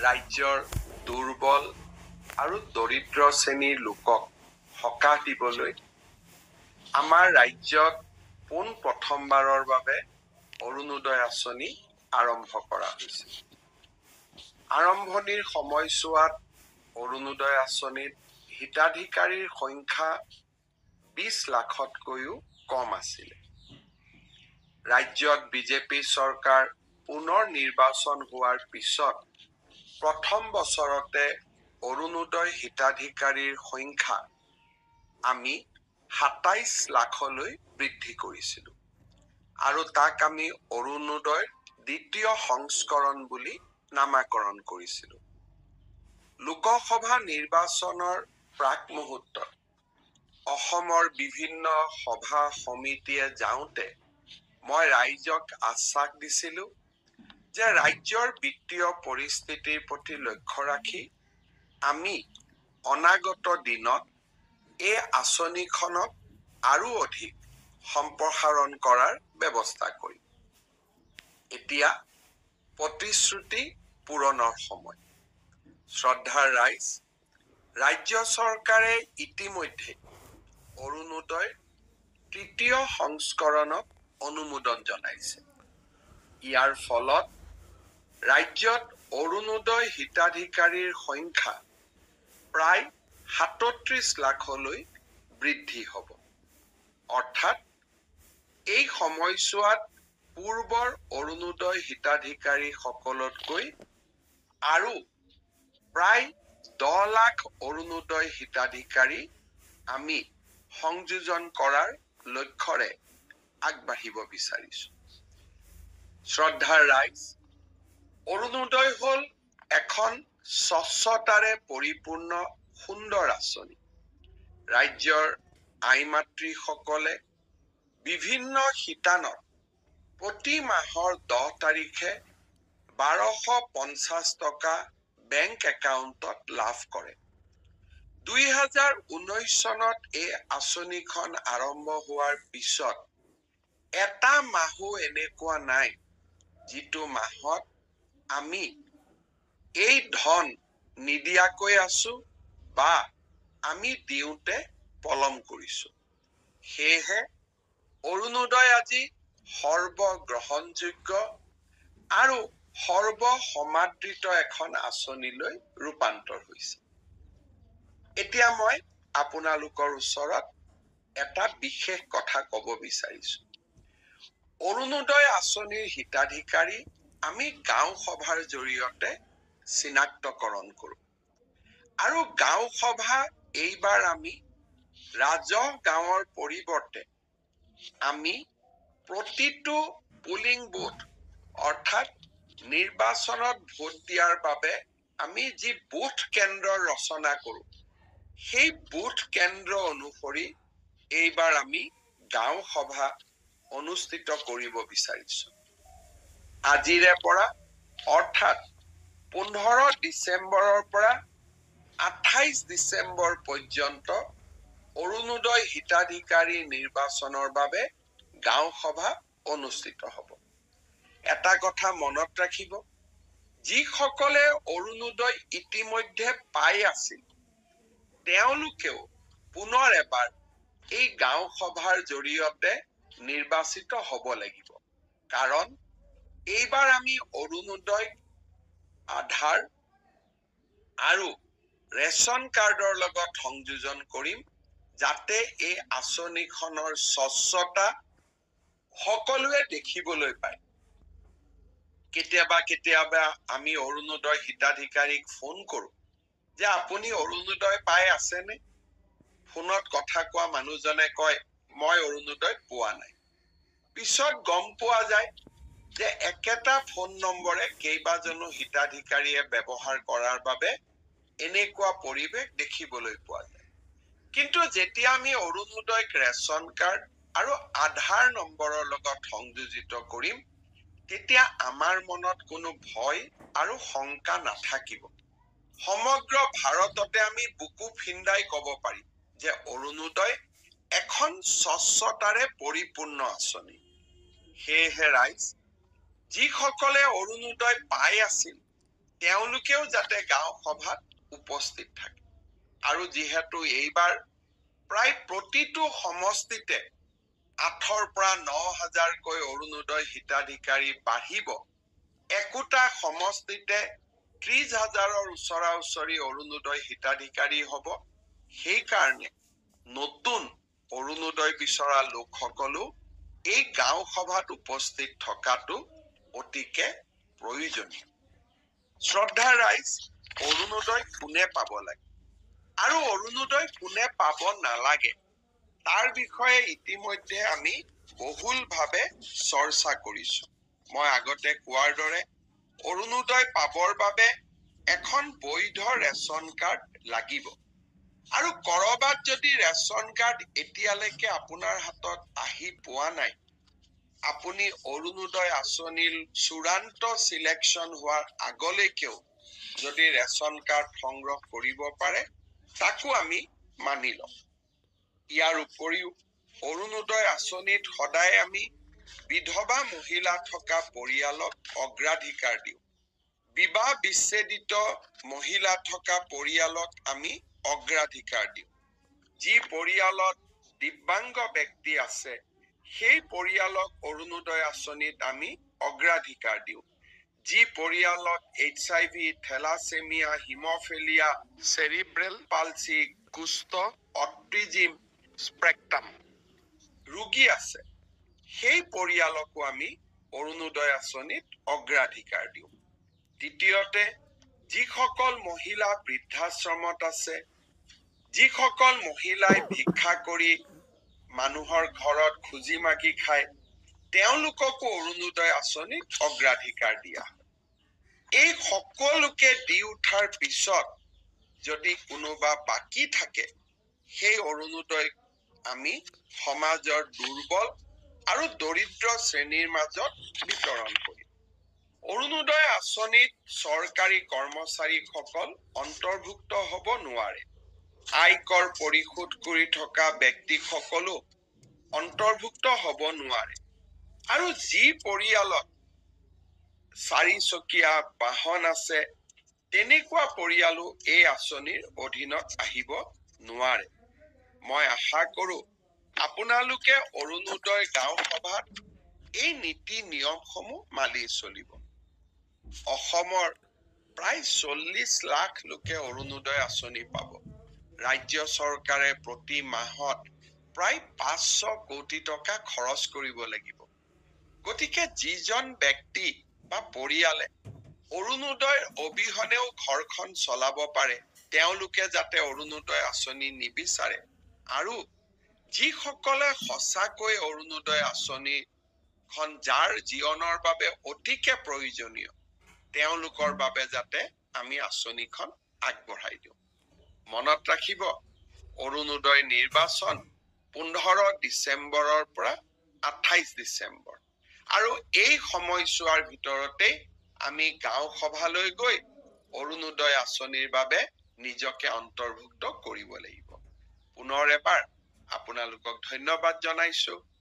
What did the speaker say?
ৰাজ্যৰ দুৰ্বল আৰু দৰিদ্ৰ শ্ৰেণীৰ লোকক সকাহ দিবলৈ আমাৰ ৰাজ্যত পোন প্ৰথমবাৰৰ বাবে অৰুণোদয় আঁচনি আৰম্ভ কৰা হৈছে। আৰম্ভণিৰ সময়ছোৱাত অৰুণোদয় আঁচনিত হিতাধিকাৰীৰ সংখ্যা 20 লাখতকৈও কম আছিল। ৰাজ্যত বিজেপি চৰকাৰ পুনৰ নিৰ্বাচন হোৱাৰ পিছত প্ৰথম বছৰতে অৰুণোদয় হিতাধিকাৰীৰ সংখ্যা আমি 27 লাখলৈ বৃদ্ধি কৰিছিলোঁ আৰু তাক আমি অৰুণোদয়ৰ দ্বিতীয় সংস্কৰণ বুলি নামাকৰণ কৰিছিলোঁ। লোকসভা নিৰ্বাচনৰ প্ৰাক মুহূৰ্তত অসমৰ বিভিন্ন সভা সমিতিয়ে যাওঁতে মই ৰাইজক আশ্বাস দিছিলোঁ যে ৰাজ্যৰ বিত্তীয় পৰিস্থিতিৰ প্ৰতি লক্ষ্য ৰাখি আমি অনাগত দিনত এই আঁচনিখনক আৰু অধিক সম্প্ৰসাৰণ কৰাৰ ব্যৱস্থা কৰিম। এতিয়া প্ৰতিশ্ৰুতি পূৰণৰ সময়। শ্ৰদ্ধাৰ ৰাইজ, ৰাজ্য চৰকাৰে ইতিমধ্যে অৰুণোদয় তৃতীয় সংস্কৰণক অনুমোদন জনাইছে। ইয়াৰ ফলত ৰাজ্যত অৰুণোদয় হিতাধিকাৰীৰ সংখ্যা প্ৰায় 37 লাখলৈ বৃদ্ধি হ'ব। অৰ্থাৎ এই সময়ছোৱাত পূৰ্বৰ অৰুণোদয় হিতাধিকাৰী সকলতকৈ আৰু প্ৰায় 10 লাখ অৰুণোদয় হিতাধিকাৰী আমি সংযোজন কৰাৰ লক্ষ্যৰে আগবাঢ়িব বিচাৰিছোঁ। শ্ৰদ্ধাৰ ৰাইজ, অৰুণোদয় হ'ল এখন স্বচ্ছতাৰে পৰিপূৰ্ণ সুন্দৰ আঁচনি। ৰাজ্যৰ আই মাতৃসকলে বিভিন্ন শিতানত প্ৰতি মাহৰ 10 তাৰিখে 1250 টকা বেংক একাউণ্টত লাভ কৰে। 2019 চনত এই আঁচনিখন আৰম্ভ হোৱাৰ পিছত এটা মাহো এনেকুৱা নাই যিটো মাহত আমি এই ধন নিদিয়াকৈ আছো বা আমি দিওঁতে পলম কৰিছো। সেয়েহে অৰুণোদয় আজি সৰ্বগ্ৰহণযোগ্য আৰু সৰ্বসমাদৃত এখন আঁচনিলৈ ৰূপান্তৰ হৈছে। এতিয়া মই আপোনালোকৰ ওচৰত এটা বিশেষ কথা ক'ব বিচাৰিছো। অৰুণোদয় আঁচনিৰ হিতাধিকাৰী আমি গাঁও সভাৰ জৰিয়তে চিনাক্তকৰণ কৰোঁ আৰু গাঁও সভা এইবাৰ আমি ৰাজহ গাঁৱৰ পৰিৱৰ্তে আমি প্ৰতিটো পুলিং বুথ অৰ্থাৎ নিৰ্বাচনত ভোট দিয়াৰ বাবে আমি যি বুথ কেন্দ্ৰ ৰচনা কৰোঁ, সেই বুথ কেন্দ্ৰ অনুসৰি এইবাৰ আমি গাঁও সভা অনুষ্ঠিত কৰিব বিচাৰিছো। আজিৰে পৰা অৰ্থাৎ 15 ডিচেম্বৰৰ পৰা 28 ডিচেম্বৰ পৰ্যন্ত অৰুণোদয় হিতাধিকাৰী নিৰ্বাচনৰ বাবে গাঁও সভা অনুষ্ঠিত হ'ব। এটা কথা মনত ৰাখিব, যিসকলে অৰুণোদয় ইতিমধ্যে পাই আছিল তেওঁলোকেও পুনৰ এবাৰ এই গাঁও সভাৰ জৰিয়তে নিৰ্বাচিত হ'ব লাগিব। কাৰণ এইবাৰ আমি অৰুণোদয় আধাৰ আৰু ৰেচন কাৰ্ডৰ লগত সংযোজন কৰিম, যাতে এই আঁচনিখনৰ স্বচ্ছতা সকলোৱে দেখিবলৈ পায়। কেতিয়াবা আমি অৰুণোদয় হিতাধিকাৰীক ফোন কৰোঁ যে আপুনি অৰুণোদয় পাই আছেনে? ফোনত কথা কোৱা মানুহজনে কয় মই অৰুণোদয় পোৱা নাই। পিছত গম পোৱা যায় যে একেটা ফোন নম্বৰে কেইবাজনো হিতাধিকাৰীয়ে ব্যৱহাৰ কৰাৰ বাবে এনেকুৱা পৰিৱেশ দেখিবলৈ পোৱা যায়। কিন্তু যেতিয়া আমি অৰুণোদয়ক ৰেচন কাৰ্ড আৰু আধাৰ নম্বৰৰ লগত সংযোজিত কৰিম, তেতিয়া আমাৰ মনত কোনো ভয় আৰু শংকা নাথাকিব। সমগ্ৰ ভাৰততে আমি বুকু ফিন্দাই ক'ব পাৰিম যে অৰুণোদয় এখন স্বচ্ছতাৰে পৰিপূৰ্ণ আঁচনি। সেয়েহে ৰাইজ, যিসকলে অৰুণোদয় পাই আছিল তেওঁলোকেও যাতে গাঁও সভাত উপস্থিত থাকে। আৰু যিহেতু এইবাৰ প্ৰায় প্ৰতিটো সমষ্টিতে 8,000ৰ পৰা 9,000কৈ অৰুণোদয় হিতাধিকাৰী বাঢ়িব, একোটা সমষ্টিতে 30,000ৰ ওচৰা ওচৰি অৰুণোদয় হিতাধিকাৰী হ'ব, সেইকাৰণে নতুন অৰুণোদয় বিচৰা লোকসকলো এই গাঁও সভাত উপস্থিত থকাটো অতিকে প্ৰয়োজনীয়। শ্ৰদ্ধা ৰাইজ, অৰুণোদয় কোনে পাব লাগে আৰু অৰুণোদয় কোনে পাব নালাগে, তাৰ বিষয়ে ইতিমধ্যে আমি বহুলভাৱে চৰ্চা কৰিছো। মই আগতে কোৱাৰ দৰে অৰুণোদয় পাবৰ বাবে এখন বৈধ ৰেচন কাৰ্ড লাগিব। আৰু কৰবাত যদি ৰেচন কাৰ্ড এতিয়ালৈকে আপোনাৰ হাতত আহি পোৱা নাই, আপুনি অৰুণোদয় আঁচনিৰ চূড়ান্ত চিলেকশ্যন হোৱাৰ আগলৈকেও যদি ৰেচন কাৰ্ড সংগ্ৰহ কৰিব পাৰে, তাকো আমি মানি লম। ইয়াৰ উপৰিও অৰুণোদয় আঁচনিত সদায় আমি বিধৱা মহিলা থকা পৰিয়ালক অগ্ৰাধিকাৰ দিওঁ। বিবাহ বিচ্ছেদিত মহিলা থকা পৰিয়ালক আমি অগ্ৰাধিকাৰ দিওঁ। যি পৰিয়ালত দিব্যাংগ ব্যক্তি আছে, সেই পৰিয়ালক অৰুণোদয় আঁচনিত আমি অগ্ৰাধিকাৰ দিওঁ। যি পৰিয়ালত HIV, থেলাছেমিয়া, হিমফেলিয়া, চেৰিব্ৰেল পালচি, কুষ্ঠ, অটিজিম স্পেক্ট্ৰাম ৰোগী আছে, সেই পৰিয়ালকো আমি অৰুণোদয় আঁচনিত অগ্ৰাধিকাৰ দিওঁ। দ্বিতীয়তে, যিসকল মহিলা বৃদ্ধাশ্ৰমত আছে, যিসকল মহিলাই ভিক্ষা কৰি মানুহৰ ঘৰত খুজি মাগি খায়, তেওঁলোককো অৰুণোদয় আঁচনিত অগ্ৰাধিকাৰ দিয়া হয়। এই সকলোকে দি উঠাৰ পিছত যদি কোনোবা বাকী থাকে, সেই অৰুণোদয় আমি সমাজৰ দুৰ্বল আৰু দৰিদ্ৰ শ্ৰেণীৰ মাজত বিতৰণ কৰিম। অৰুণোদয় আঁচনিত চৰকাৰী কৰ্মচাৰীসকল অন্তৰ্ভুক্ত হ'ব নোৱাৰে। আয়কৰ পৰিশোধ কৰি থকা ব্যক্তিসকলো অন্তৰ্ভুক্ত হ'ব নোৱাৰে। আৰু যি পৰিয়ালত 4চকীয়া বাহন আছে, তেনেকুৱা পৰিয়ালো এই আঁচনিৰ অধীনত আহিব নোৱাৰে। মই আশা কৰো আপোনালোকে অৰুণোদয় গাঁও সভাত এই নীতি নিয়মসমূহ মানি চলিব। অসমৰ প্ৰায় 40 লাখ লোকে অৰুণোদয় আঁচনি পাব। ৰাজ্য চৰকাৰে প্ৰতি মাহত প্ৰায় 500 কোটি টকা খৰচ কৰিব লাগিব। গতিকে যিজন ব্যক্তি বা পৰিয়ালে অৰুণোদয়ৰ অবিহনেও ঘৰখন চলাব পাৰে, তেওঁলোকে যাতে অৰুণোদয় আঁচনি নিবিচাৰে। আৰু যিসকলে সঁচাকৈ অৰুণোদয় আঁচনিখন যাৰ জীৱনৰ বাবে অতিকে প্ৰয়োজনীয়, তেওঁলোকৰ বাবে যাতে আমি আঁচনিখন আগবঢ়াই দিওঁ। মনত ৰাখিব, অৰুণোদয় নিৰ্বাচন 15 ডিচেম্বৰৰ পৰা 28 ডিচেম্বৰ। আৰু এই সময়ছোৱাৰ ভিতৰতে আমি গাঁও সভালৈ গৈ অৰুণোদয় আঁচনিৰ বাবে নিজকে অন্তৰ্ভুক্ত কৰিব লাগিব। পুনৰ এবাৰ আপোনালোকক ধন্যবাদ জনাইছো।